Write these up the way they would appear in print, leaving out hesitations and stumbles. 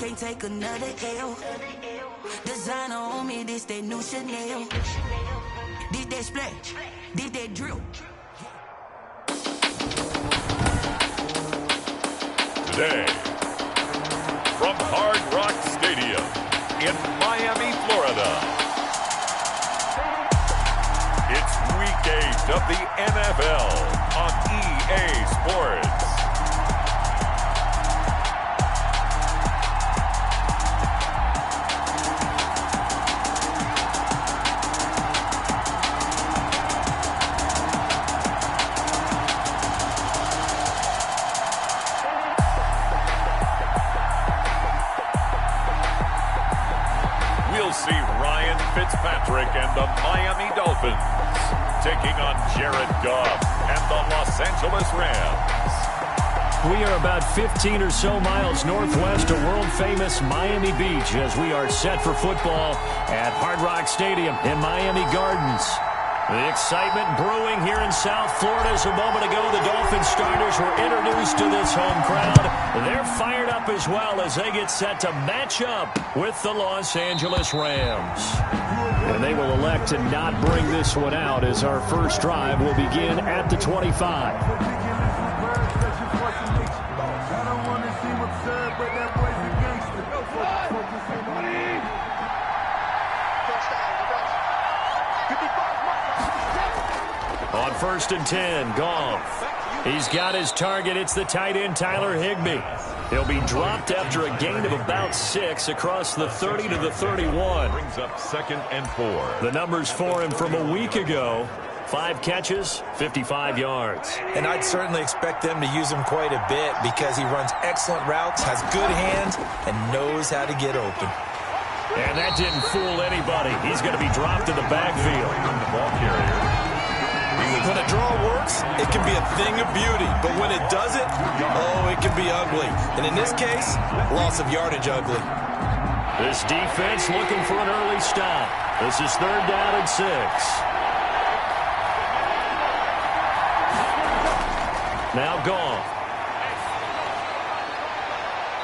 can't take another L. Designer on me, this that new Chanel. This that splash, this that drill. Today, from Hard Rock Stadium in Miami, Florida, it's Week 8 of the NFL on EA Sports. Fitzpatrick and the Miami Dolphins taking on Jared Goff and the Los Angeles Rams. We are about 15 or so miles northwest of world-famous Miami Beach as we are set for football at Hard Rock Stadium in Miami Gardens. The excitement brewing here in South Florida as a moment ago the Dolphins starters were introduced to this home crowd. They're fired up as well as they get set to match up with the Los Angeles Rams. And they will elect to not bring this one out as our first drive will begin at the 25. On 1st and 10, Goff. He's got his target. It's the tight end, Tyler Higbee. He'll be dropped after a gain of about 6 across the 30 to the 31. Brings up 2nd and 4. The numbers for him from a week ago. 5 catches, 55 yards. And I'd certainly expect them to use him quite a bit because he runs excellent routes, has good hands, and knows how to get open. And that didn't fool anybody. He's going to be dropped in the backfield. The ball carrier. When a draw works, it can be a thing of beauty. But when it doesn't, oh, it can be ugly. And in this case, loss of yardage ugly. This defense looking for an early stop. This is 3rd down and 6. Now Goff.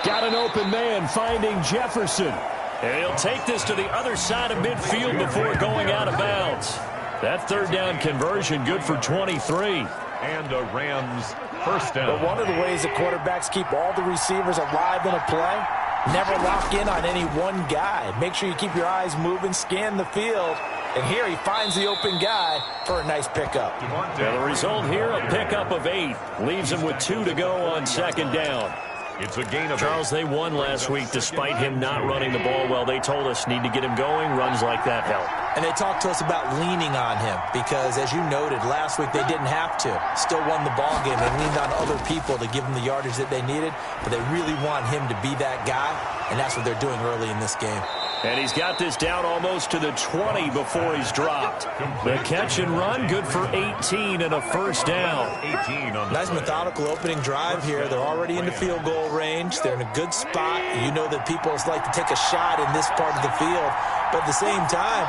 Got an open man finding Jefferson. And he'll take this to the other side of midfield before going out of bounds. That 3rd down conversion good for 23. And a Rams first down. But one of the ways the quarterbacks keep all the receivers alive in a play, never lock in on any one guy. Make sure you keep your eyes moving, scan the field. And here he finds the open guy for a nice pickup. And the result here, a pickup of 8. Leaves him with 2 to go on 2nd down. It's a gain of Charles, 8. they won last week despite him not running the ball well. They told us need to get him going. Runs like that help. And they talked to us about leaning on him because, as you noted, last week they didn't have to. Still won the ball game. They leaned on other people to give them the yardage that they needed, but they really want him to be that guy, and that's what they're doing early in this game. And he's got this down almost to the 20 before he's dropped. The catch and run, good for 18 and a first down. 18 on the nice methodical opening drive here. They're already in the field goal range. They're in a good spot. You know that people like to take a shot in this part of the field. But at the same time,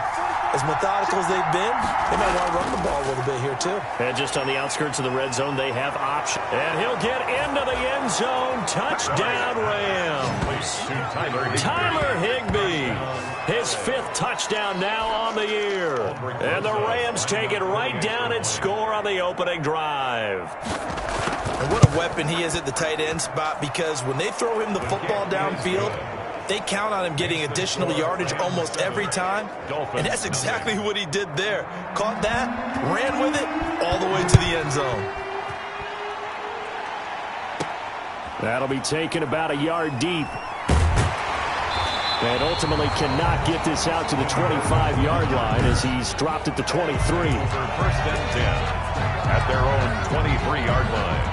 as methodical as they've been, they might want to run the ball a little bit here too. And just on the outskirts of the red zone, they have options. And he'll get into the end zone. Touchdown, Rams. Tyler Higbee. His 5th touchdown now on the year. And the Rams take it right down and score on the opening drive. And what a weapon he is at the tight end spot, because when they throw him the football downfield, they count on him getting additional yardage almost every time. And that's exactly what he did there. Caught that, ran with it, all the way to the end zone. That'll be taken about a yard deep. And ultimately cannot get this out to the 25-yard line as he's dropped at the 23. For 1st and 10 at their own 23-yard line.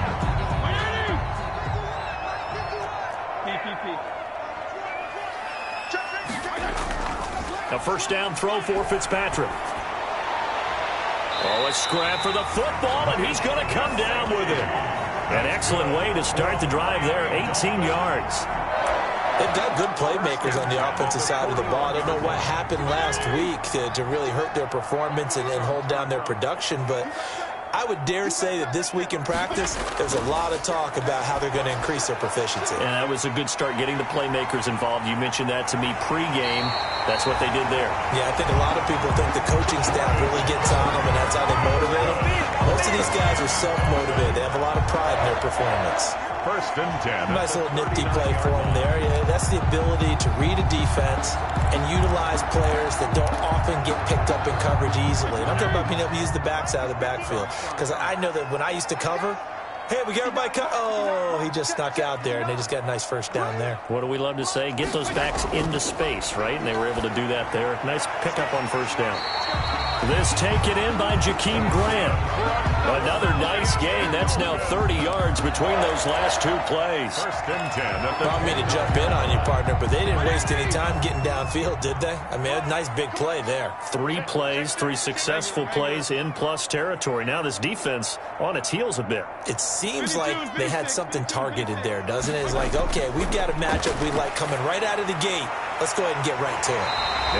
A first down throw for Fitzpatrick. Oh, a scrap for the football, and he's going to come down with it. An excellent way to start the drive there, 18 yards. They've got good playmakers on the offensive side of the ball. I don't know what happened last week to really hurt their performance and hold down their production, but I would dare say that this week in practice, there's a lot of talk about how they're going to increase their proficiency. And that was a good start getting the playmakers involved. You mentioned that to me pregame. That's what they did there. Yeah, I think a lot of people think the coaching staff really gets on them, and that's how they motivate them. Most of these guys are self-motivated. They have a lot of pride in their performance. 1st and 10. Nice little nifty play for them there. Yeah, that's the ability to read a defense and utilize players that don't often get picked up in coverage easily. And I'm talking about being able to use the backs out of the backfield. Because I know that when I used to cover, hey, we got everybody oh, he just snuck out there, and they just got a nice first down there. What do we love to say? Get those backs into space, right? And they were able to do that there. Nice pickup on first down. This taken in by Jakeem Grant. Another nice gain. That's now 30 yards between those last 2 plays. 1st and 10. Brought me to jump in on you, partner, but they didn't waste any time getting downfield, did they? I mean, a nice big play there. 3 plays, 3 successful plays in plus territory. Now this defense on its heels a bit. It seems like they had something targeted there, doesn't it? It's like, okay, we've got a matchup we like coming right out of the gate. Let's go ahead and get right to it.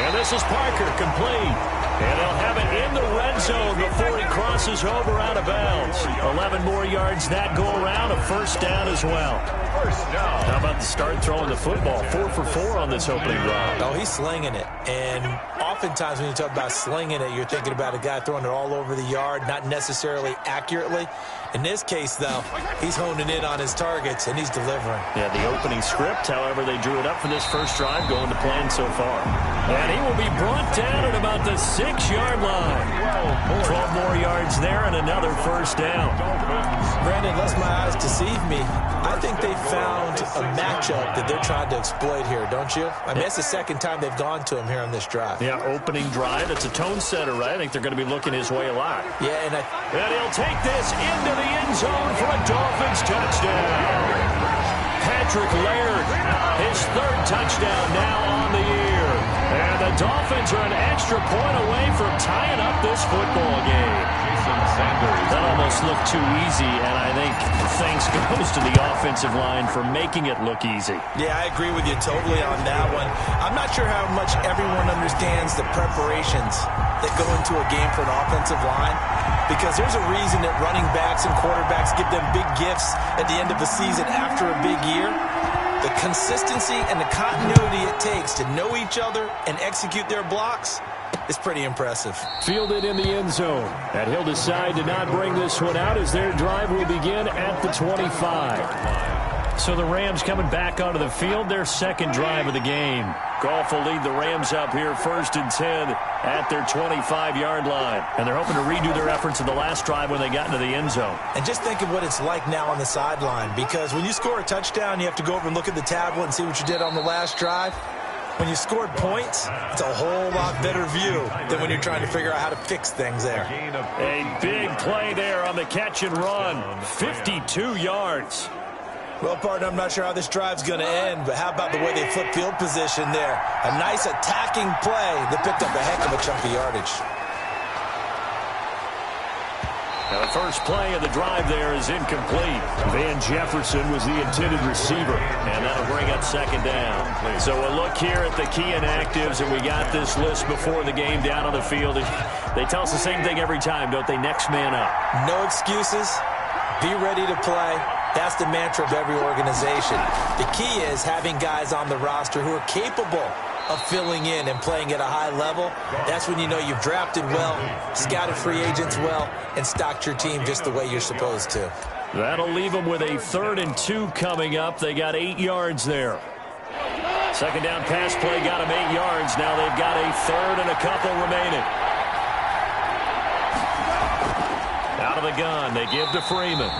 And this is Parker, complete. And they'll have it in the red zone before he crosses over out of bounds. 11 more yards that go around, a first down as well. First down. How about the start throwing the football? 4 for 4 on this opening drive. Oh, he's slinging it. And oftentimes when you talk about slinging it, you're thinking about a guy throwing it all over the yard, not necessarily accurately. In this case, though, he's honing in on his targets, and he's delivering. Yeah, the opening script, however, they drew it up for this first drive, going to plan so far. And he will be brought down at about the 6-yard line. 12 more yards there and another first down. Brandon, lest my eyes deceive me, I think they found a matchup that they're trying to exploit here, don't you? I mean, that's the second time they've gone to him here on this drive. Yeah, opening drive. It's a tone setter, right? I think they're going to be looking his way a lot. Yeah, and he'll take this into the end zone for a Dolphins touchdown. Patrick Laird, his 3rd touchdown now on the year. And the Dolphins are an extra point away from tying up this football game. That almost looked too easy, and I think thanks goes to the offensive line for making it look easy. Yeah, I agree with you totally on that one. I'm not sure how much everyone understands the preparations that go into a game for an offensive line, because there's a reason that running backs and quarterbacks give them big gifts at the end of the season after a big year. The consistency and the continuity it takes to know each other and execute their blocks is pretty impressive. Fielded in the end zone, and he'll decide to not bring this one out as their drive will begin at the 25. So the Rams coming back onto the field, their 2nd drive of the game. Goff will lead the Rams up here 1st and 10 at their 25-yard line. And they're hoping to redo their efforts in the last drive when they got into the end zone. And just think of what it's like now on the sideline, because when you score a touchdown, you have to go over and look at the tablet and see what you did on the last drive. When you scored points, it's a whole lot better view than when you're trying to figure out how to fix things there. A big play there on the catch and run. 52 yards. Well, partner, I'm not sure how this drive's going to end, but how about the way they flip field position there? A nice attacking play that picked up a heck of a chunk of yardage. Now the first play of the drive there is incomplete. Van Jefferson was the intended receiver, and that'll bring up 2nd down. So we'll look here at the key inactives, and we got this list before the game down on the field. They tell us the same thing every time, don't they? Next man up. No excuses. Be ready to play. That's the mantra of every organization. The key is having guys on the roster who are capable of filling in and playing at a high level. That's when you know you've drafted well, scouted free agents well, and stocked your team just the way you're supposed to. That'll leave them with a 3rd and 2 coming up. They got 8 yards there. 2nd down pass play got them 8 yards. Now they've got a 3rd and a couple remaining. Out of the gun, they give to Freeman.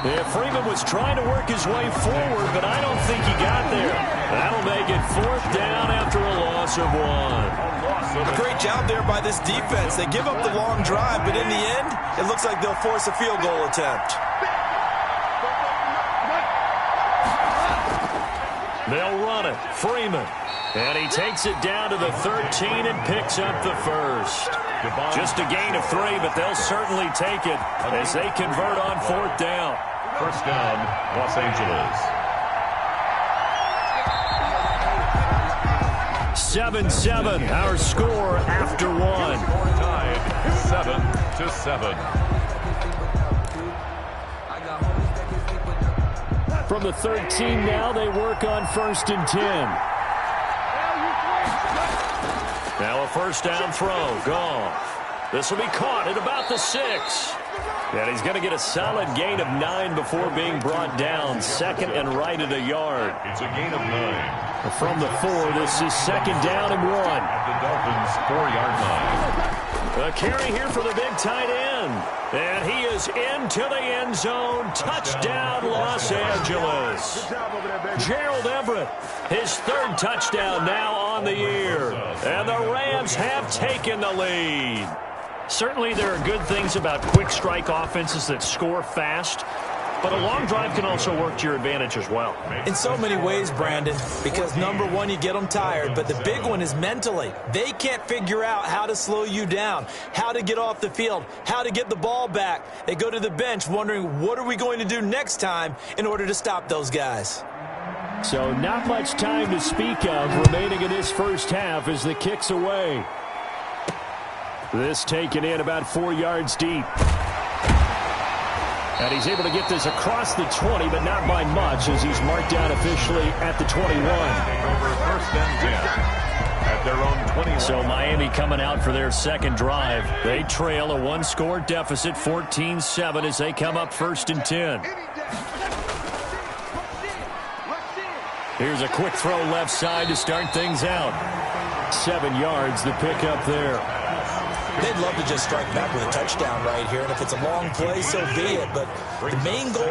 Yeah, Freeman was trying to work his way forward, but I don't think he got there. That'll make it 4th down after a loss of 1. A great job there by this defense. They give up the long drive, but in the end, it looks like they'll force a field goal attempt. They'll run it. Freeman. And he takes it down to the 13 and picks up the 1st. Just a gain of 3, but they'll certainly take it as they convert on 4th down. First down, Los Angeles. 7-7, our score after 1. Tied 7-7. From the 13 now, they work on 1st and 10. Now a first down throw. Goff. This will be caught at about the 6. And he's going to get a solid gain of 9 before being brought down. 2nd and right at a yard. It's a gain of 9. From the 4, this is 2nd down and 1. At the Dolphins' 4-yard line. A carry here for the big tight end. And he is into the end zone. Touchdown, Los Angeles. Gerald Everett, his 3rd touchdown now on the year. And the Rams have taken the lead. Certainly there are good things about quick strike offenses that score fast, but a long drive can also work to your advantage as well. In so many ways, Brandon, because number one, you get them tired, but the big one is mentally. They can't figure out how to slow you down, how to get off the field, how to get the ball back. They go to the bench wondering, what are we going to do next time in order to stop those guys? So not much time to speak of remaining in this first half as the kick's away. This taken in about 4 yards deep. And he's able to get this across the 20, but not by much as he's marked down officially at the 21. Over 1st and 10 at their own 21. So Miami coming out for their 2nd drive. They trail a 1-score deficit, 14-7, as they come up 1st and 10. Here's a quick throw left side to start things out. 7 yards, the pickup there. They'd love to just strike back with a touchdown right here, and if it's a long play, so be it. But the main goal,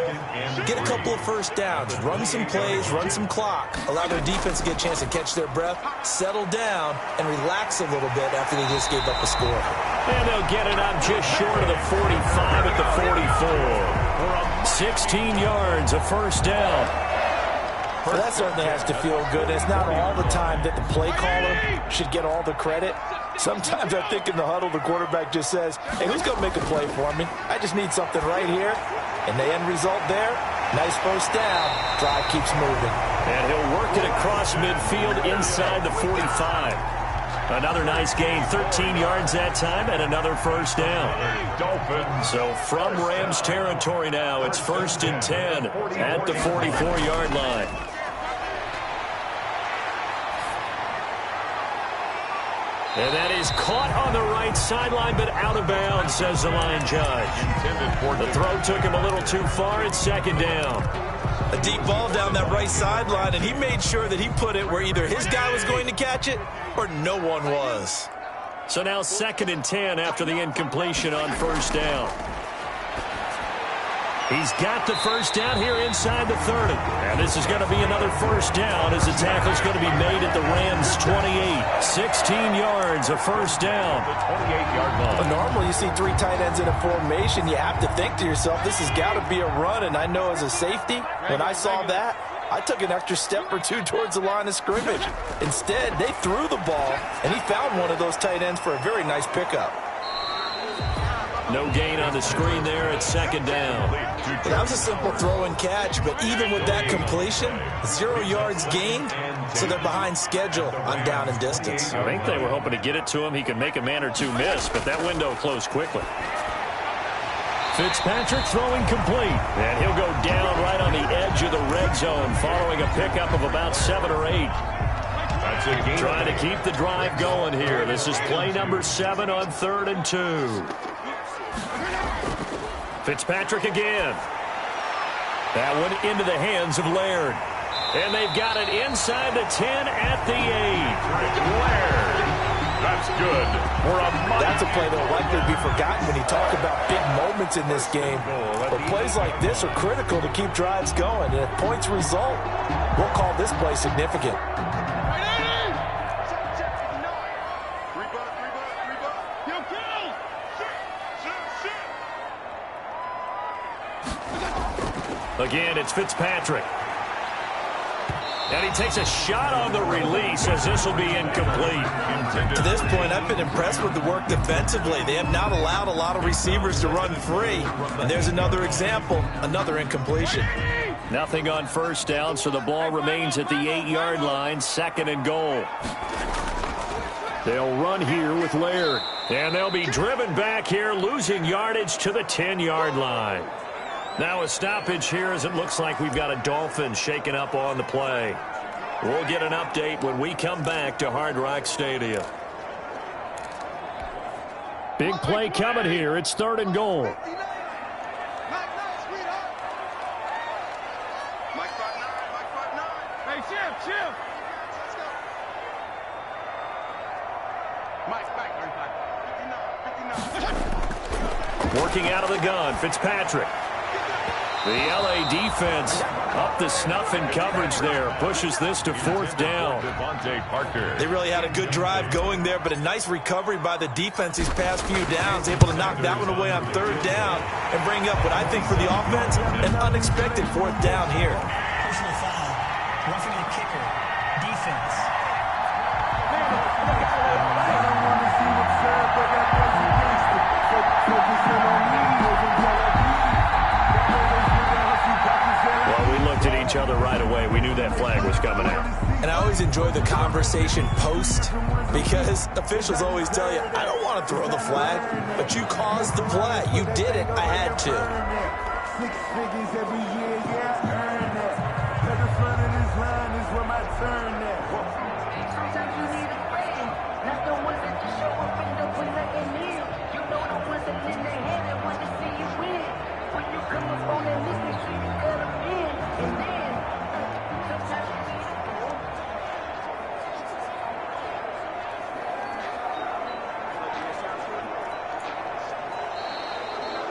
get a couple of first downs, run some plays, run some clock, allow their defense to get a chance to catch their breath, settle down, and relax a little bit after they just gave up a score. And they'll get it up just short of the 45 at the 44. 16 yards, a first down. Well, that certainly has to feel good. It's not all the time that the play caller should get all the credit. Sometimes I think in the huddle, the quarterback just says, hey, who's going to make a play for me? I just need something right here. And the end result there, nice first down. Drive keeps moving. And he'll work it across midfield inside the 45. Another nice gain, 13 yards that time, and another first down. Dolphins. So from Rams territory now, it's 1st and 10 at the 44-yard line. And that is caught on the right sideline, but out of bounds, says the line judge. The throw took him a little too far. It's 2nd down. A deep ball down that right sideline, and he made sure that he put it where either his guy was going to catch it or no one was. So now 2nd and 10 after the incompletion on first down. He's got the first down here inside the 30. And this is going to be another first down as the tackle's going to be made at the Rams' 28. 16 yards, a first down. The 28-yard line. But normally you see 3 tight ends in a formation. You have to think to yourself, this has got to be a run. And I know as a safety, when I saw that, I took an extra step or two towards the line of scrimmage. Instead, they threw the ball, and he found one of those tight ends for a very nice pickup. No gain on the screen there at 2nd down. That was a simple throw and catch, but even with that completion, 0 yards gained, so they're behind schedule on down and distance. I think they were hoping to get it to him. He could make a man or two miss, but that window closed quickly. Fitzpatrick throwing complete, and he'll go down right on the edge of the red zone following a pickup of about 7 or 8. That's a gain. Trying to keep the drive going here. This is play number 7 on 3rd and 2. Fitzpatrick again. That one into the hands of Laird. And they've got it inside the 10 at the 8. Laird. That's good. That's a play that will likely be forgotten when you talk about big moments in this game. But plays like this are critical to keep drives going. And if points result, we'll call this play significant. Again, it's Fitzpatrick. And he takes a shot on the release as this will be incomplete. To this point, I've been impressed with the work defensively. They have not allowed a lot of receivers to run free. And there's another example, another incompletion. Nothing on first down, so the ball remains at the 8-yard line, 2nd and goal. They'll run here with Laird. And they'll be driven back here, losing yardage to the 10-yard line. Now a stoppage here as it looks like we've got a Dolphins shaking up on the play. We'll get an update when we come back to Hard Rock Stadium. Big play coming here. It's 3rd and goal. Working out of the gun, Fitzpatrick. The LA defense up the snuff in coverage there. Pushes this to 4th down. They really had a good drive going there, but a nice recovery by the defense these past few downs. Able to knock that one away on 3rd down and bring up what I think for the offense, an unexpected 4th down here. Personal foul. Roughing the kicker. Defense. At each other right away. We knew that flag was coming out. And I always enjoy the conversation post because officials always tell you, I don't want to throw the flag, but you caused the play. You did it. I had to. 6 figures every year, yeah, earn that. At the front of this line is where my turn at. Sometimes you need a friend, not the ones that just show up and don't put nothing in. You know the ones that in their head that want to see you win. When you come up on that list, make sure you cut them in. And then, sometimes you need a goal.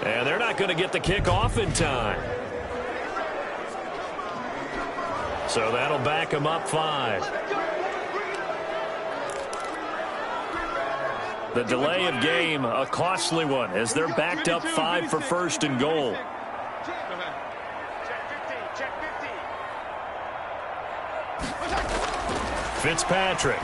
And they're not going to get the kick off in time. So that'll back them up 5. The delay of game, a costly one, as they're backed up 5 for 1st and goal. Fitzpatrick.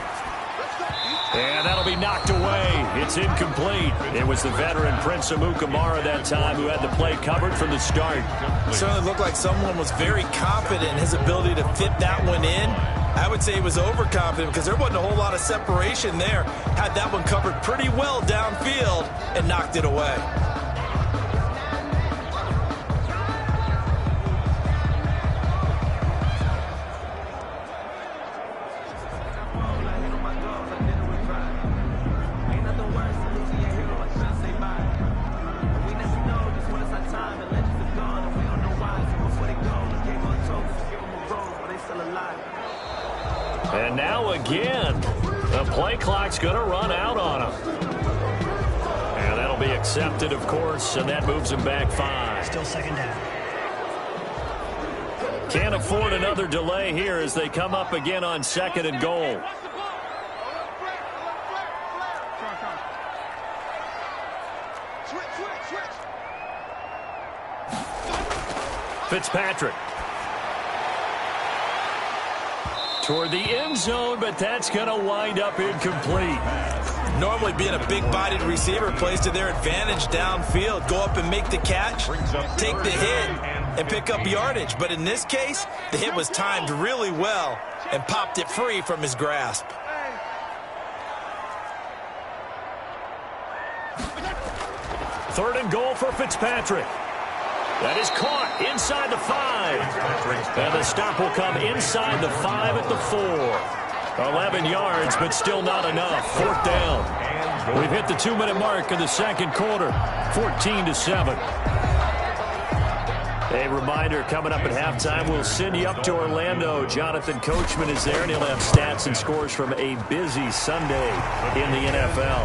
And that'll be knocked away. It's incomplete. It was the veteran Prince Amukamara that time who had the play covered from the start. It certainly looked like someone was very confident in his ability to fit that one in. I would say he was overconfident because there wasn't a whole lot of separation there. Had that one covered pretty well downfield and knocked it away. And now again, the play clock's going to run out on him. And that'll be accepted, of course, and that moves him back 5. Still 2nd down. Can't afford another delay here as they come up again on 2nd and goal. Fitzpatrick. Toward the end zone, but that's going to wind up incomplete. Normally being a big-bodied receiver plays to their advantage downfield. Go up and make the catch, take the hit, and pick up yardage. But in this case, the hit was timed really well and popped it free from his grasp. Third and goal for Fitzpatrick. That is caught inside the 5. And the stop will come inside the 5 at the 4. 11 yards, but still not enough. 4th down. We've hit the 2-minute mark of the 2nd quarter. 14-7. A reminder, coming up at halftime, we'll send you up to Orlando. Jonathan Coachman is there, and he'll have stats and scores from a busy Sunday in the NFL.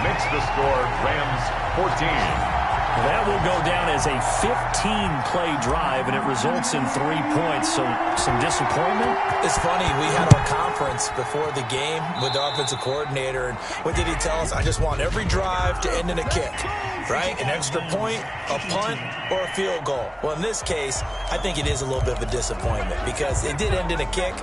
Makes the score Rams 14. That will go down as a 15-play drive, and it results in 3 points. So some disappointment? It's funny. We had our conference before the game with the offensive coordinator, and what did he tell us? I just want every drive to end in a kick, right? An extra point, a punt, or a field goal. Well, in this case, I think it is a little bit of a disappointment because it did end in a kick,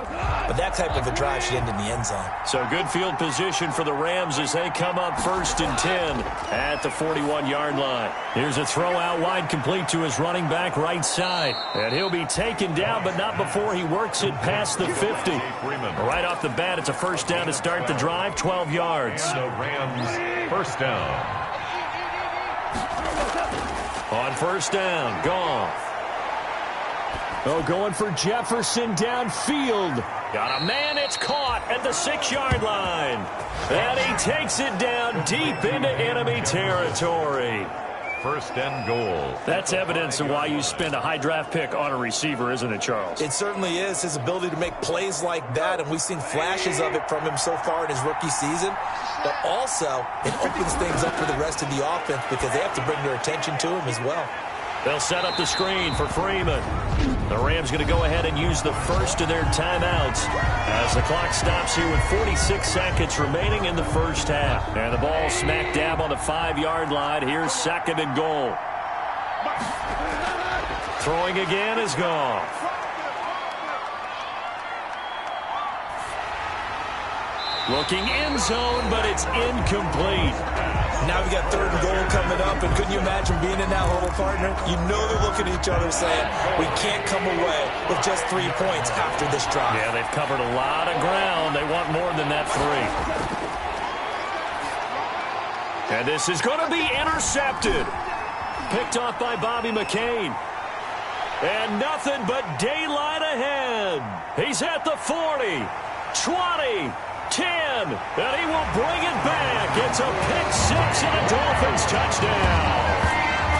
but that type of a drive should end in the end zone. So good field position for the Rams as they come up 1st and 10 at the 41-yard line. Here's a throw out wide, complete to his running back right side. And he'll be taken down, but not before he works it past the 50. Right off the bat, it's a 1st down to start the drive, 12 yards. The Rams 1st down. On first down, Goff. Oh, going for Jefferson downfield. Got a man, it's caught at the 6-yard line. And he takes it down deep into enemy territory. First and goal. That's evidence of why you spend a high draft pick on a receiver, isn't it, Charles? It certainly is. His ability to make plays like that, and we've seen flashes of it from him so far in his rookie season. But also, it opens things up for the rest of the offense because they have to bring their attention to him as well. They'll set up the screen for Freeman. The Rams going to go ahead and use the first of their timeouts as the clock stops here with 46 seconds remaining in the first half. And the ball smack dab on the 5-yard line. Here's second and goal. Throwing again is Goff. Looking end zone, but it's incomplete. Now we got third and goal coming up, and couldn't you imagine being in that huddle, partner? You know they're looking at each other saying, we can't come away with just 3 points after this drive. Yeah, they've covered a lot of ground. They want more than that 3. And this is going to be intercepted. Picked off by Bobby McCain. And nothing but daylight ahead. He's at the 40, 20, 10, and he will bring it back. It's a pick 6 and a Dolphins touchdown.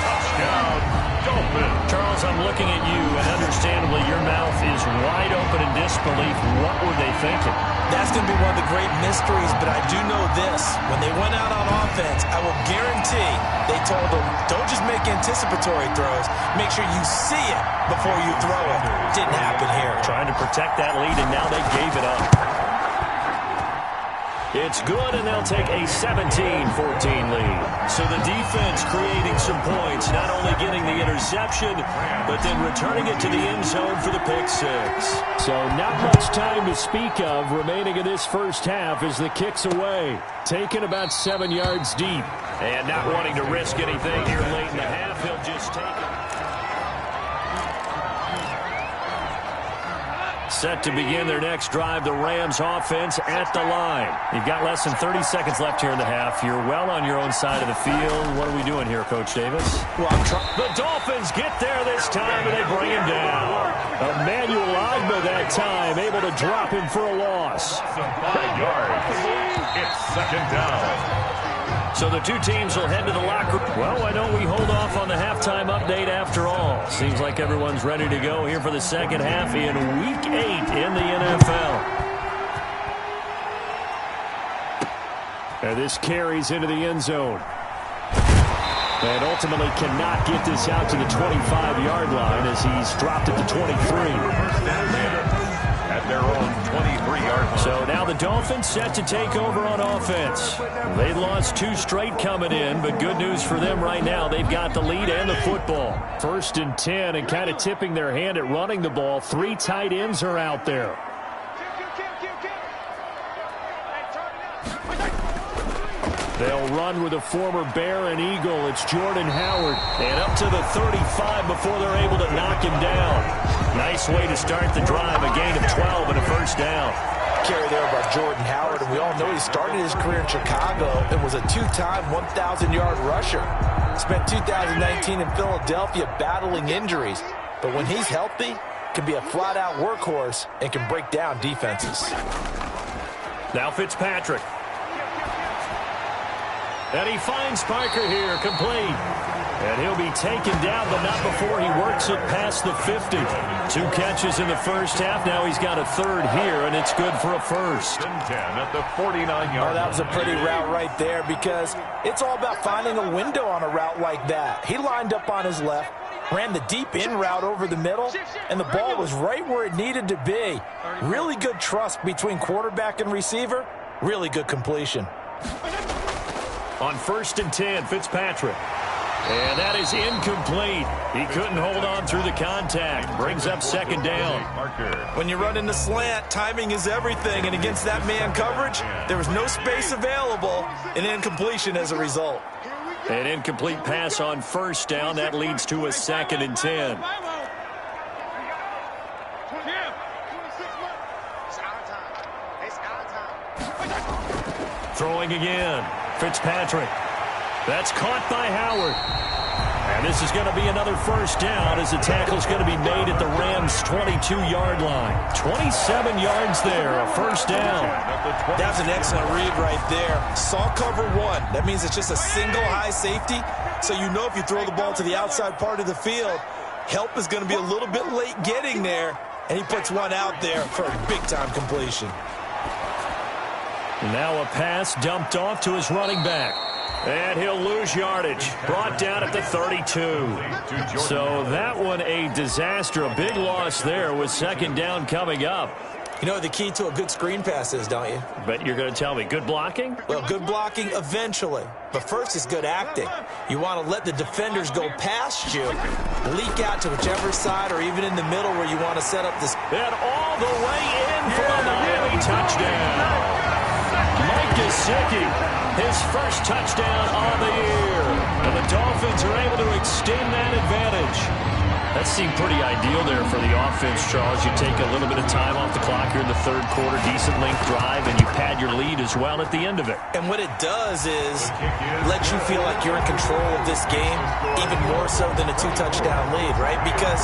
Touchdown, Dolphins. Charles, I'm looking at you, and understandably your mouth is wide open in disbelief. What were they thinking? That's going to be one of the great mysteries, but I do know this. When they went out on offense, I will guarantee they told them, don't just make anticipatory throws. Make sure you see it before you throw it. Didn't happen here. Trying to protect that lead, and now they gave it up. It's good, and they'll take a 17-14 lead. So the defense creating some points, not only getting the interception, but then returning it to the end zone for the pick 6. So not much time to speak of remaining in this first half as the kick's away. Taken about 7 yards deep. And not wanting to risk anything here late in the half, he'll just take it. Set to begin their next drive, the Rams offense at the line. You've got less than 30 seconds left here in the half. You're well on your own side of the field. What are we doing here, Coach Davis? Well, the Dolphins get there this time, and they bring him down. Emmanuel Ogbah that time, able to drop him for a loss. 5 yards. It's second down. So the two teams will head to the locker room. Well, why don't we hold off on the halftime update after all? Seems like everyone's ready to go here for the second half in Week 8 in the NFL. And this carries into the end zone. And ultimately cannot get this out to the 25-yard line as he's dropped it to 23. At their own 23-yard line. So now the Dolphins set to take over on offense. They lost 2 straight coming in, but good news for them right now. They've got the lead and the football. First and 10, and kind of tipping their hand at running the ball. 3 tight ends are out there. They'll run with a former Bear and Eagle. It's Jordan Howard. And up to the 35 before they're able to knock him down. Nice way to start the drive. A gain of 12 and a first down. Carry there by Jordan Howard, and we all know he started his career in Chicago and was a 2-time 1,000-yard rusher. Spent 2019 in Philadelphia battling injuries. But when he's healthy, can be a flat-out workhorse and can break down defenses. Now Fitzpatrick. And he finds Parker here, complete. And he'll be taken down, but not before he works it past the 50. 2 catches in the first half. Now he's got a third here, and it's good for a first. 10 at the 49-yard line. Oh, that was a pretty route right there because it's all about finding a window on a route like that. He lined up on his left, ran the deep in route over the middle, and the ball was right where it needed to be. Really good trust between quarterback and receiver. Really good completion. On first and 10, Fitzpatrick. And that is incomplete. He couldn't hold on through the contact. Brings up second down. When you run in the slant, timing is everything. And against that man coverage, there was no space available. An incompletion as a result. An incomplete pass on first down. That leads to a second and 10. Throwing again. Fitzpatrick. That's caught by Howard. And this is going to be another first down as the tackle's going to be made at the Rams' 22-yard line. 27 yards there, a first down. That's an excellent read right there. Saw cover one. That means it's just a single high safety. So you know if you throw the ball to the outside part of the field, help is going to be a little bit late getting there. And he puts one out there for a big-time completion. Now a pass dumped off to his running back. And he'll lose yardage. Brought down at the 32. So that one a disaster. A big loss there with second down coming up. You know the key to a good screen pass is, don't you? But you're going to tell me, good blocking? Well, good blocking eventually. But first is good acting. You want to let the defenders go past you, leak out to whichever side or even in the middle where you want to set up this. And all the way in for a Miami touchdown. Mike Gesicki, his first touchdown on the year. And the Dolphins are able to extend that advantage. That seemed pretty ideal there for the offense, Charles. You take a little bit of time off the clock here in the third quarter, decent length drive, and you pad your lead as well at the end of it. And what it does is let you feel like you're in control of this game, even more so than a two-touchdown lead, right? Because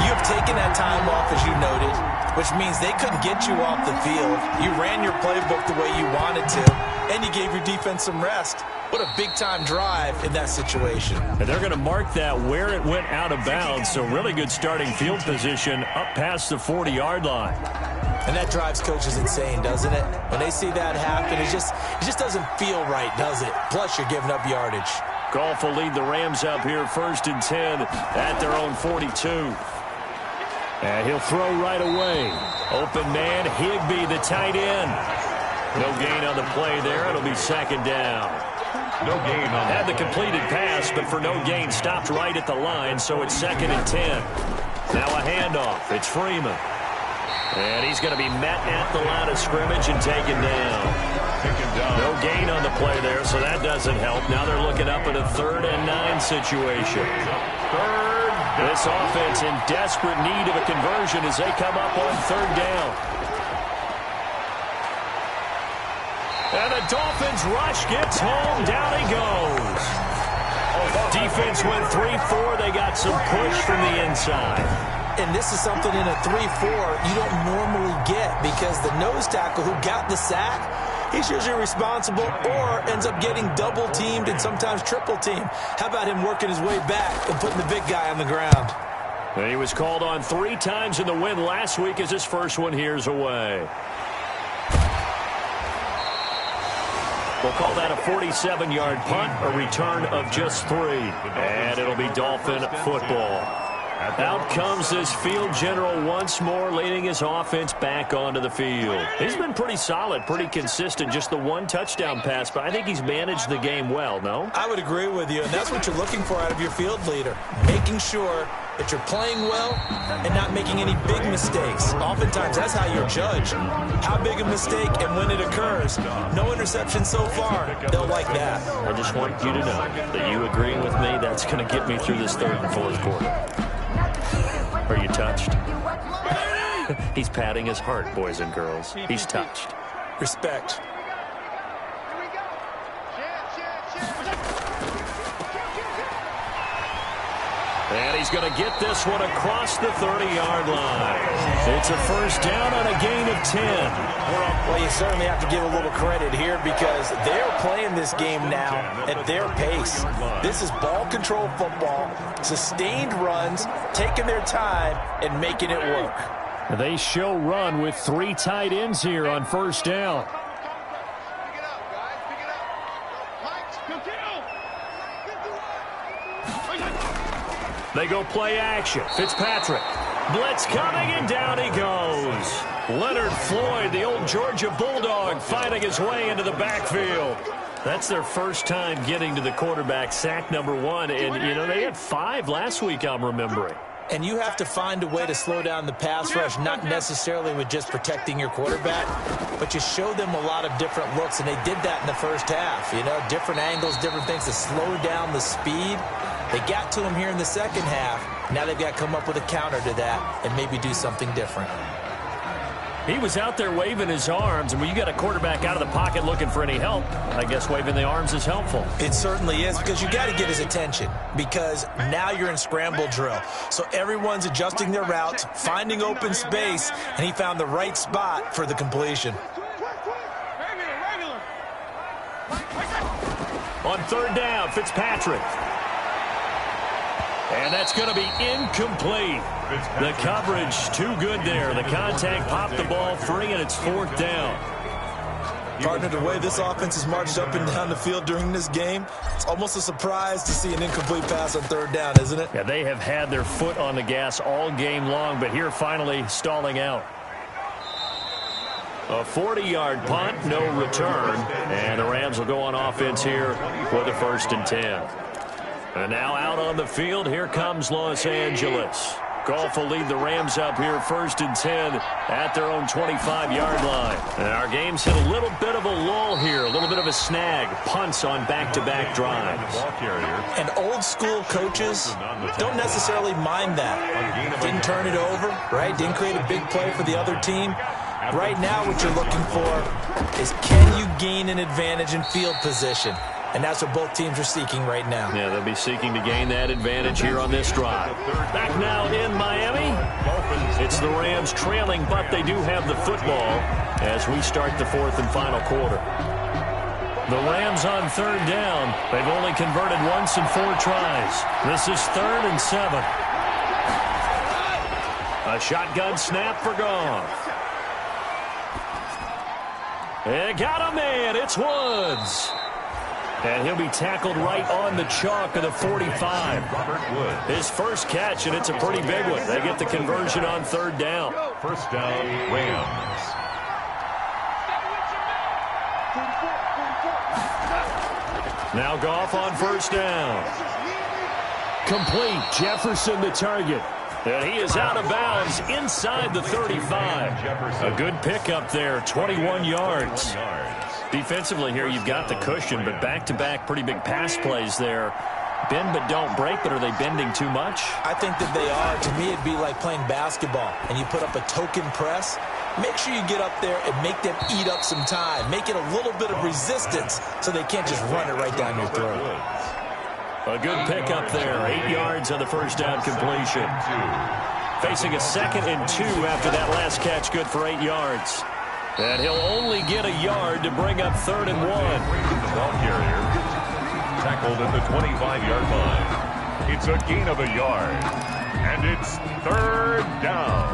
you have taken that time off, as you noted, which means they couldn't get you off the field. You ran your playbook the way you wanted to, and you gave your defense some rest. What a big-time drive in that situation. And they're going to mark that where it went out of bounds, so really good starting field position up past the 40-yard line. And that drives coaches insane, doesn't it? When they see that happen, it just doesn't feel right, does it? Plus, you're giving up yardage. Goff will lead the Rams up here first and 10 at their own 42. And he'll throw right away. Open man, Higbee, the tight end. No gain on the play there. It'll be second down. No gain on that. Had the completed pass, but for no gain, stopped right at the line, so it's second and 10. Now a handoff. It's Freeman. And he's going to be met at the line of scrimmage and taken down. No gain on the play there, so that doesn't help. Now they're looking up at a 3rd and 9 situation. This offense in desperate need of a conversion as they come up on 3rd down. And the Dolphins rush gets home. Down he goes. Defense went 3-4. They got some push from the inside. And this is something in a 3-4 you don't normally get because the nose tackle who got the sack, he's usually responsible or ends up getting double-teamed and sometimes triple-teamed. How about him working his way back and putting the big guy on the ground? And he was called on 3 times in the win last week as his first one here's away. We'll call that a 47-yard punt, a return of just 3. And it'll be Dolphin football. Out comes this field general once more, leading his offense back onto the field. He's been pretty solid, pretty consistent, just the 1 touchdown pass, but I think he's managed the game well, no? I would agree with you, and that's what you're looking for out of your field leader, making sure that you're playing well and not making any big mistakes. Oftentimes, that's how you're judged. How big a mistake and when it occurs. No interception so far. They'll like that. I just want you to know that you agreeing with me, that's going to get me through this 3rd and 4th quarter. Are you touched? He's patting his heart, boys and girls. He's touched. Respect. And he's going to get this one across the 30-yard line. It's a first down on a gain of 10. Well, you certainly have to give a little credit here because they're playing this game now at their pace. This is ball control football, sustained runs, taking their time and making it work. They show run with 3 tight ends here on first down. They go play action. Fitzpatrick. Blitz coming, and down he goes. Leonard Floyd, the old Georgia Bulldog, fighting his way into the backfield. That's their first time getting to the quarterback, sack number 1. And, you know, they had 5 last week, I'm remembering. And you have to find a way to slow down the pass rush, not necessarily with just protecting your quarterback, but you show them a lot of different looks, and they did that in the first half. You know, different angles, different things to slow down the speed. They got to him here in the second half. Now they've got to come up with a counter to that and maybe do something different. He was out there waving his arms, and when you got a quarterback out of the pocket looking for any help, I guess waving the arms is helpful. It certainly is, because you got to get his attention, because now you're in scramble drill. So everyone's adjusting their routes, finding open space, and he found the right spot for the completion. On third down, Fitzpatrick. And that's going to be incomplete. The coverage too good there. The contact popped the ball free, and it's fourth down. Partner, the way this offense has marched up and down the field during this game, it's almost a surprise to see an incomplete pass on third down, isn't it? Yeah, they have had their foot on the gas all game long, but here finally stalling out. A 40-yard punt, no return, and the Rams will go on offense here with a 1st and 10. And now out on the field, here comes Los Angeles. Goff will lead the Rams up here 1st and 10 at their own 25-yard line. And our game's hit a little bit of a lull here, a little bit of a snag. Punts on back-to-back drives. And old-school coaches don't necessarily mind that. Didn't turn it over, right? Didn't create a big play for the other team. Right now what you're looking for is, can you gain an advantage in field position? And that's what both teams are seeking right now. Yeah, they'll be seeking to gain that advantage here on this drive. Back now in Miami. It's the Rams trailing, but they do have the football as we start the 4th and final quarter. The Rams on third down. They've only converted once in 4 tries. This is 3rd and 7. A shotgun snap for Goff. They got a man. It's Woods. And he'll be tackled right on the chalk of the 45. His first catch, and it's a pretty big one. They get the conversion on third down. First down, Rams. Now Goff on first down. Complete. Jefferson the target. And he is out of bounds inside the 35. A good pickup there, 21 yards. Defensively here, you've got the cushion, but back-to-back pretty big pass plays there. Bend but don't break, but are they bending too much? I think that they are. To me, it'd be like playing basketball, and you put up a token press. Make sure you get up there and make them eat up some time. Make it a little bit of resistance so they can't just run it right down your throat. A good pickup there, 8 yards on the first down completion. Facing a 2nd and 2 after that last catch, good for 8 yards. And he'll only get a yard to bring up 3rd and 1. The ball carrier tackled at the 25-yard line. It's a gain of a yard, and it's 3rd down.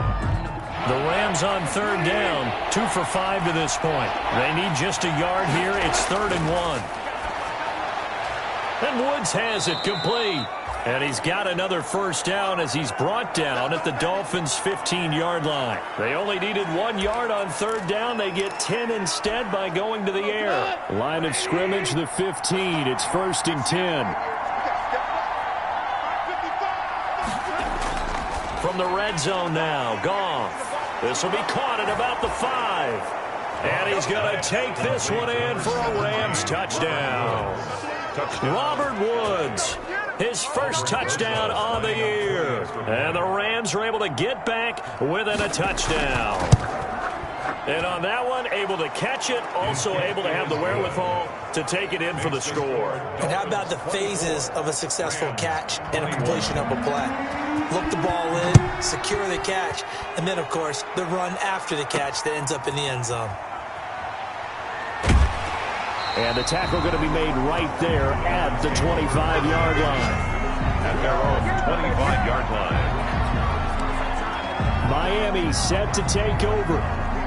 The Rams on 3rd down, 2 for 5 to this point. They need just a yard here. It's 3rd and 1. And Woods has it complete. And he's got another first down as he's brought down at the Dolphins' 15-yard line. They only needed 1 yard on 3rd down. They get 10 instead by going to the air. Line of scrimmage, the 15. It's 1st and 10. From the red zone now, Goff. This will be caught at about the 5. And he's going to take this one in for a Rams touchdown. Robert Woods, his first touchdown on the year. And the Rams are able to get back within a touchdown. And on that one, able to catch it, also able to have the wherewithal to take it in for the score. And how about the phases of a successful catch and a completion of a play? Look the ball in, secure the catch, and then, of course, the run after the catch that ends up in the end zone. And the tackle going to be made right there at the 25-yard line. At their own 25-yard line. Miami set to take over.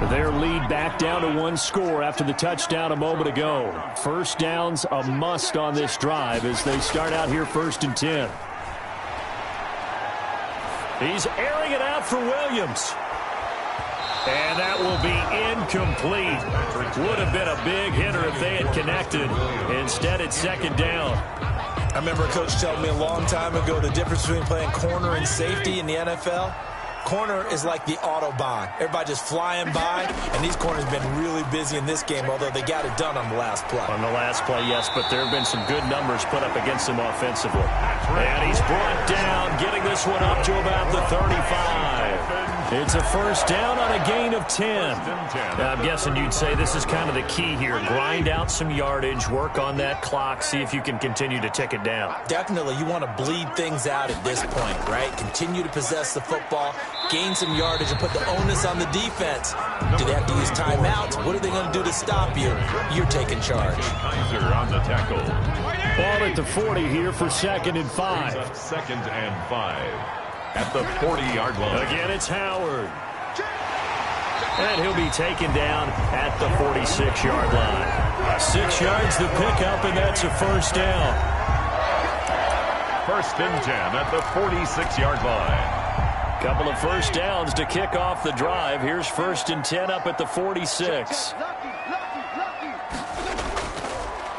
Their lead back down to 1 score after the touchdown a moment ago. First down's a must on this drive as they start out here 1st and 10. He's airing it out for Williams. And that will be incomplete. Would have been a big hitter if they had connected. Instead, it's 2nd down. I remember a coach telling me a long time ago the difference between playing corner and safety in the NFL. Corner is like the Autobahn. Everybody just flying by, and these corners have been really busy in this game, although they got it done on the last play. On the last play, yes, but there have been some good numbers put up against them offensively. And he's brought down, getting this one up to about the 35. It's a first down on a gain of 10. Now, I'm guessing you'd say this is kind of the key here. Grind out some yardage, work on that clock, see if you can continue to tick it down. Definitely, you want to bleed things out at this point, right? Continue to possess the football, gain some yardage, and put the onus on the defense. Do they have to use timeouts? What are they going to do to stop you? You're taking charge. Kaiser on the tackle. Ball at the 40 here for 2nd and 5. 2nd and 5. At the 40-yard line. Again, it's Howard. And he'll be taken down at the 46-yard line. 6 yards the pickup, and that's a first down. 1st and 10 at the 46-yard line. Couple of first downs to kick off the drive. Here's 1st and 10 up at the 46.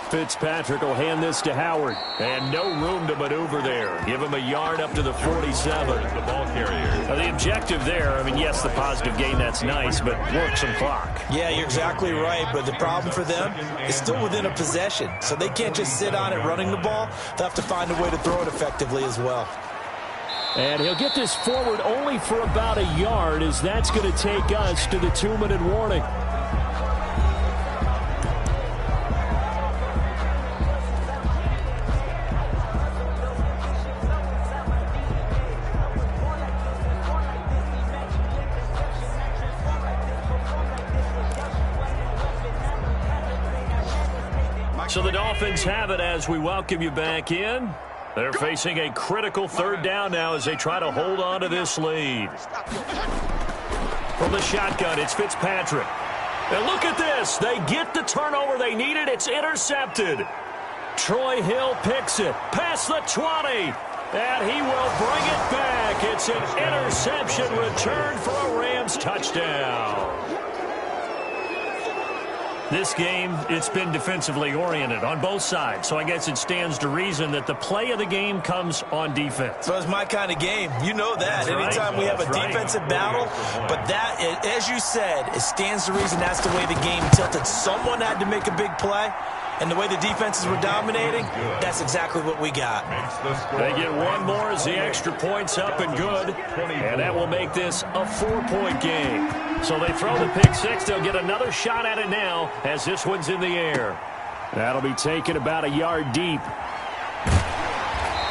Fitzpatrick will hand this to Howard. And no room to maneuver there. Give him a yard up to the 47. The ball carrier. Now, the objective there, I mean, yes, the positive gain, that's nice, but work some clock. Yeah, you're exactly right, but the problem for them is still within a possession. So they can't just sit on it running the ball. They'll have to find a way to throw it effectively as well. And he'll get this forward only for about a yard, as that's going to take us to the 2-minute warning. So the Dolphins have it as we welcome you back in. They're facing a critical 3rd down now as they try to hold on to this lead. From the shotgun, it's Fitzpatrick. And look at this. They get the turnover they needed. It's intercepted. Troy Hill picks it past the 20. And he will bring it back. It's an interception return for a Rams touchdown. This game, it's been defensively oriented on both sides, so I guess it stands to reason that the play of the game comes on defense. So it's my kind of game. You know that. That's Anytime right. we have a defensive battle, but that, as you said, it stands to reason that's the way the game tilted. Someone had to make a big play, and the way the defenses were dominating, that's exactly what we got. They get one more as the extra point's up and good, and that will make this a 4-point game. So they throw the pick six. They'll get another shot at it now as this one's in the air. That'll be taken about a yard deep.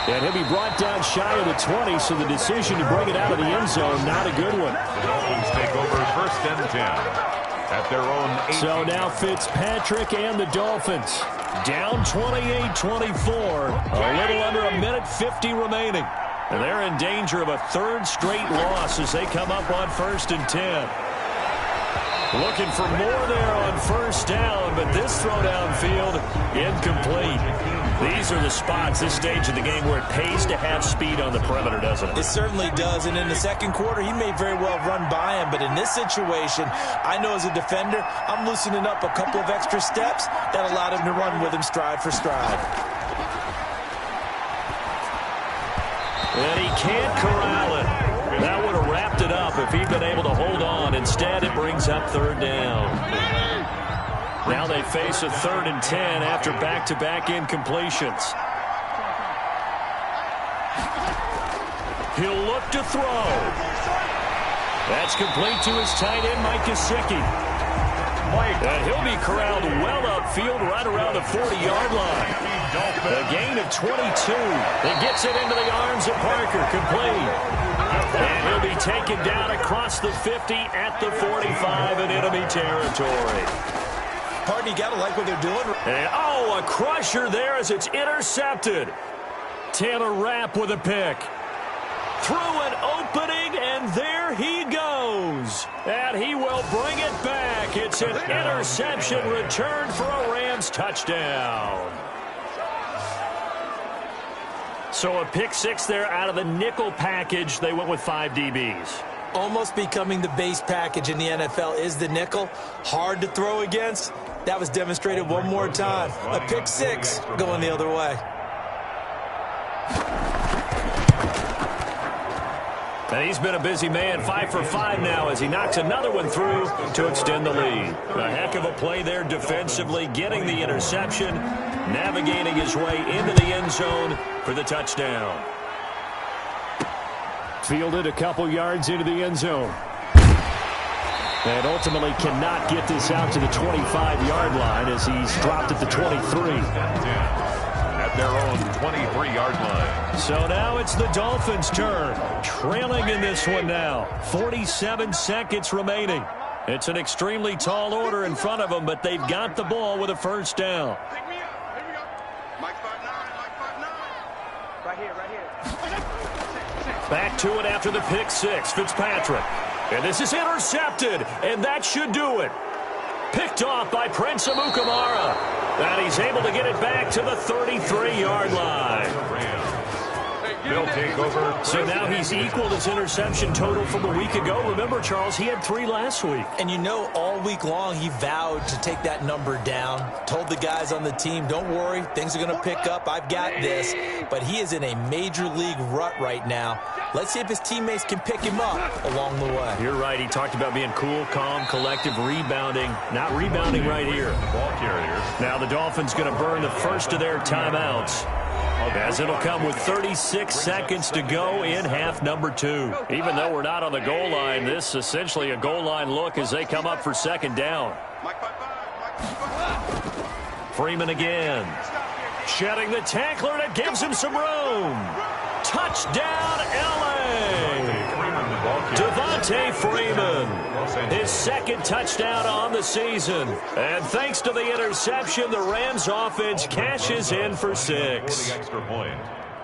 And he'll be brought down shy of the 20, so the decision to bring it out of the end zone, not a good one. The Dolphins take over 1st and 10 at their own 18. So now Fitzpatrick and the Dolphins down 28-24. A little under a minute 50 remaining. And they're in danger of a 3rd straight loss as they come up on 1st and 10. Looking for more there on 1st down, but this throw downfield incomplete. These are the spots, this stage of the game, where it pays to have speed on the perimeter, doesn't it? It certainly does, and in the 2nd quarter, he may very well run by him, but in this situation, I know as a defender, I'm loosening up a couple of extra steps that allowed him to run with him stride for stride. And he can't corral it. That would have wrapped it up if he'd been able to hold on. Instead, it brings up 3rd down. Now they face a 3rd and 10 after back-to-back incompletions. He'll look to throw. That's complete to his tight end, Mike Gesicki. And he'll be corralled well upfield right around the 40-yard line. A gain of 22. It gets it into the arms of Parker, complete. And he'll be taken down across the 50 at the 45 in enemy territory. Pardon, you got to like what they're doing. And, a crusher there as it's intercepted. Taylor Rapp with a pick. Through an opening, and there he goes. And he will bring it back. It's an interception return for a Rams touchdown. So a pick six there out of the nickel package. They went with 5 DBs. Almost becoming the base package in the NFL is the nickel. Hard to throw against. That was demonstrated one more time. A pick six going the other way. And he's been a busy man, 5 for 5 now as he knocks another one through to extend the lead. A heck of a play there defensively, getting the interception, navigating his way into the end zone for the touchdown. Fielded a couple yards into the end zone. And ultimately cannot get this out to the 25-yard line as he's dropped at the 23. At their own 23-yard line. So now it's the Dolphins' turn. Trailing in this one now. 47 seconds remaining. It's an extremely tall order in front of them, but they've got the ball with a first down. Back to it after the pick six. Fitzpatrick. And this is intercepted, and that should do it. Picked off by Prince Amukamara. And he's able to get it back to the 33-yard line. They'll take over. So now he's equaled his interception total from a week ago. Remember, Charles, he had 3 last week. And you know, all week long he vowed to take that number down. Told the guys on the team, don't worry, things are going to pick up. I've got this. But he is in a major league rut right now. Let's see if his teammates can pick him up along the way. You're right. He talked about being cool, calm, collective, rebounding. Not rebounding right here. Ball carrier. Now the Dolphins going to burn the first of their timeouts, as it'll come with 36 seconds to go in half number 2. Even though we're not on the goal line, this is essentially a goal line look as they come up for second down. Freeman again. Shedding the tackler, and it gives him some room. Touchdown, L.A. Devontae Freeman, his second touchdown on the season. And thanks to the interception, the Rams offense cashes in for 6.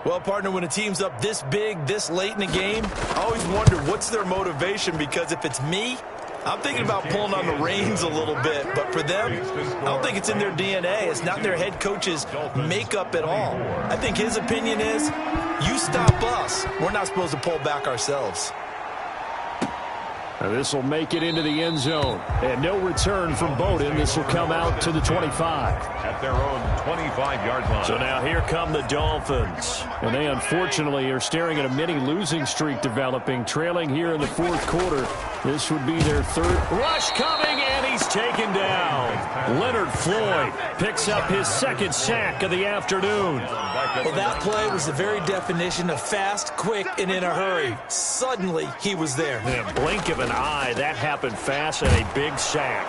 Well, partner, when a team's up this big, this late in the game, I always wonder what's their motivation, because if it's me, I'm thinking about pulling on the reins a little bit. But for them, I don't think it's in their DNA. It's not in their head coach's makeup at all. I think his opinion is, you stop us, we're not supposed to pull back ourselves. Now this will make it into the end zone. And no return from Bowden. This will come out to the 25. At their own 25-yard line. So now here come the Dolphins. And they unfortunately are staring at a mini losing streak developing, trailing here in the fourth quarter. This would be their third rush coming, and he's taken down. Leonard Floyd picks up his second sack of the afternoon. Well, that play was the very definition of fast, quick, and in a hurry. Suddenly, he was there. In a blink of an eye, that happened fast, and a big sack.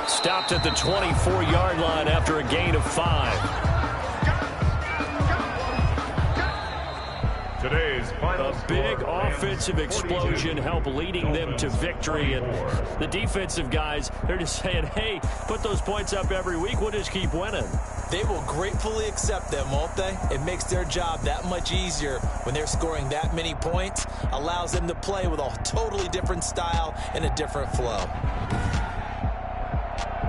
Stopped at the 24-yard line after a gain of 5. Today's final big offensive explosion helped leading them to victory. And the defensive guys, they're just saying, hey, put those points up every week. We'll just keep winning. They will gratefully accept them, won't they? It makes their job that much easier when they're scoring that many points. Allows them to play with a totally different style and a different flow.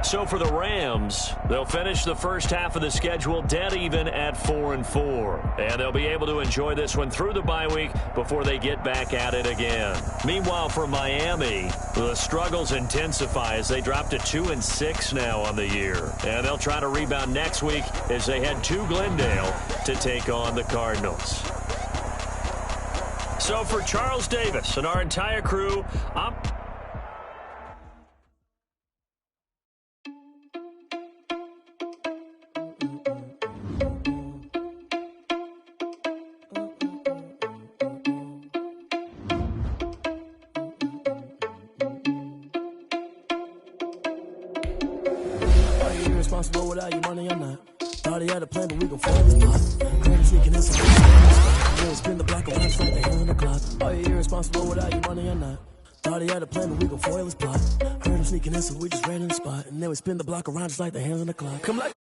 So for the Rams, they'll finish the first half of the schedule dead even at 4-4. And they'll be able to enjoy this one through the bye week before they get back at it again. Meanwhile, for Miami, the struggles intensify as they drop to 2-6 now on the year. And they'll try to rebound next week as they head to Glendale to take on the Cardinals. So for Charles Davis and our entire crew, I'm... Responsible without you money or not. Thought he had a plan, but we gon' fall this plot. Crazy sneaking in some real spin the block around like the hand on the clock. Are you irresponsible without you money or not? Thought he had a plan, but we gon' foil his plot. Heard him sneaking in, so we just ran in the spot. And then we spin the block around just like the hands on the clock. Come like